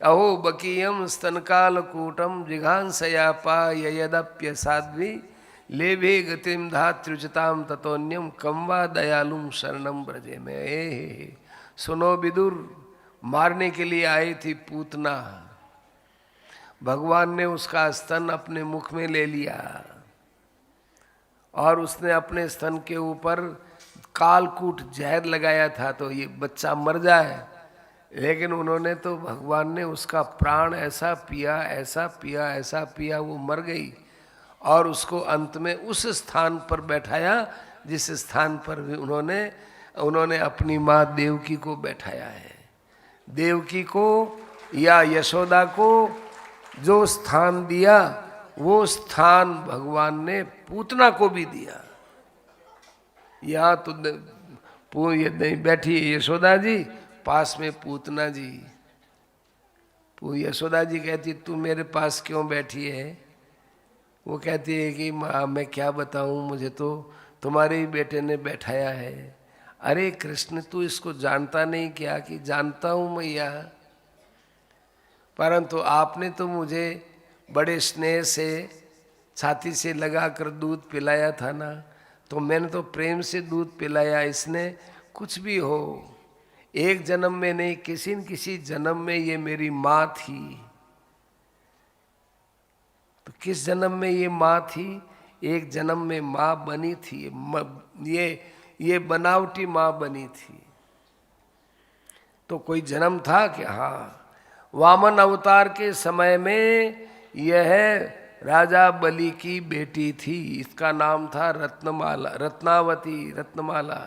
अहो बकीयम स्तनकालकूटम जिघांसया पाय यदप्य साध्वी लेभे गतिम धात्र्युचिताम ततोन्यम कम्वा दयालुम शरणम ब्रजे में। सुनो विदुर, मारने के लिए आई थी पूतना, भगवान ने उसका स्तन अपने मुख में ले लिया और उसने अपने स्तन के ऊपर कालकूट जहर लगाया था तो ये बच्चा मर जाए, लेकिन उन्होंने तो भगवान ने उसका प्राण ऐसा पिया ऐसा पिया ऐसा पिया, वो मर गई और उसको अंत में उस स्थान पर बैठाया जिस स्थान पर भी उन्होंने अपनी माँ देवकी को बैठाया है। देवकी को या यशोदा को जो स्थान दिया वो स्थान भगवान ने पूतना को भी दिया। यहाँ तो ये नहीं बैठी है यशोदा जी, पास में पूतना जी। यशोदा जी कहती तू मेरे पास क्यों बैठी है? वो कहती है कि माँ मैं क्या बताऊँ, मुझे तो तुम्हारे ही बेटे ने बैठाया है। अरे कृष्ण तू इसको जानता नहीं क्या? कि जानता हूँ मैया, परंतु आपने तो मुझे बड़े स्नेह से छाती से लगाकर दूध पिलाया था ना, तो मैंने तो प्रेम से दूध पिलाया। इसने कुछ भी हो, एक जन्म में नहीं किसी न किसी जन्म में ये मेरी माँ थी। तो किस जन्म में ये माँ थी? एक जन्म में माँ बनी थी, ये बनावटी माँ बनी थी। तो कोई जन्म था कि हाँ, वामन अवतार के समय में यह राजा बलि की बेटी थी, इसका नाम था रत्नमाला, रत्नावती, रत्नमाला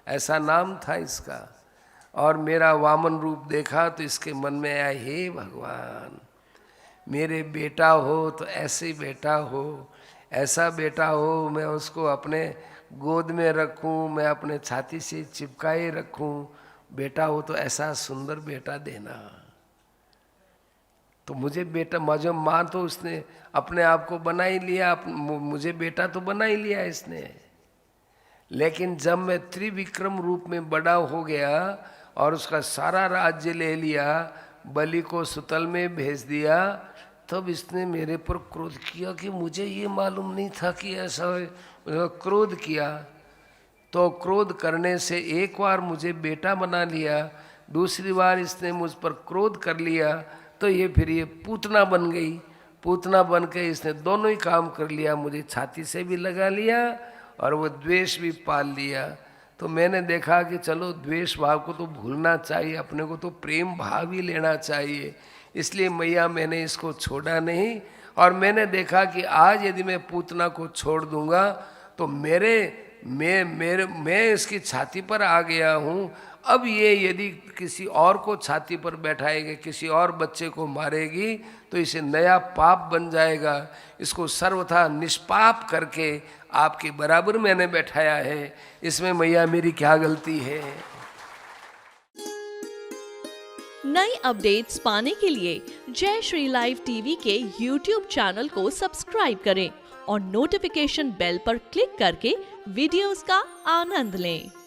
ऐसा नाम था इसका। और मेरा वामन रूप देखा तो इसके मन में आया हे भगवान, मेरे बेटा हो तो ऐसे बेटा हो, ऐसा बेटा हो मैं उसको अपने गोद में रखूं, मैं अपने छाती से चिपकाए रखूं, बेटा हो तो ऐसा सुंदर बेटा देना। तो मुझे बेटा, मुझे माँ तो उसने अपने आप को बना ही लिया, मुझे बेटा तो बना ही लिया इसने। लेकिन जब मैं त्रिविक्रम रूप में बड़ा हो गया और उसका सारा राज्य ले लिया, बलि को सुतल में भेज दिया, तब इसने मेरे पर क्रोध किया कि मुझे ये मालूम नहीं था कि ऐसा क्रोध किया। तो क्रोध करने से एक बार मुझे बेटा बना लिया, दूसरी बार इसने मुझ पर क्रोध कर लिया, तो ये फिर ये पूतना बन गई। पूतना बन के इसने दोनों ही काम कर लिया, मुझे छाती से भी लगा लिया और वो द्वेष भी पाल लिया। तो मैंने देखा कि चलो द्वेष भाव को तो भूलना चाहिए, अपने को तो प्रेम भाव ही लेना चाहिए। इसलिए मैया मैंने इसको छोड़ा नहीं। और मैंने देखा कि आज यदि मैं पूतना को छोड़ दूंगा तो मैं इसकी छाती पर आ गया हूँ। अब ये यदि किसी और को छाती पर बैठाएगी, किसी और बच्चे को मारेगी, तो इसे नया पाप बन जाएगा। इसको सर्वथा निष्पाप करके आपके बराबर मैंने बैठाया है, इसमें मैया मेरी क्या गलती है? नई अपडेट्स पाने के लिए जय श्री लाइव टीवी के यूट्यूब चैनल को सब्सक्राइब करें और नोटिफिकेशन बेल पर क्लिक करके वीडियोस का आनंद लें।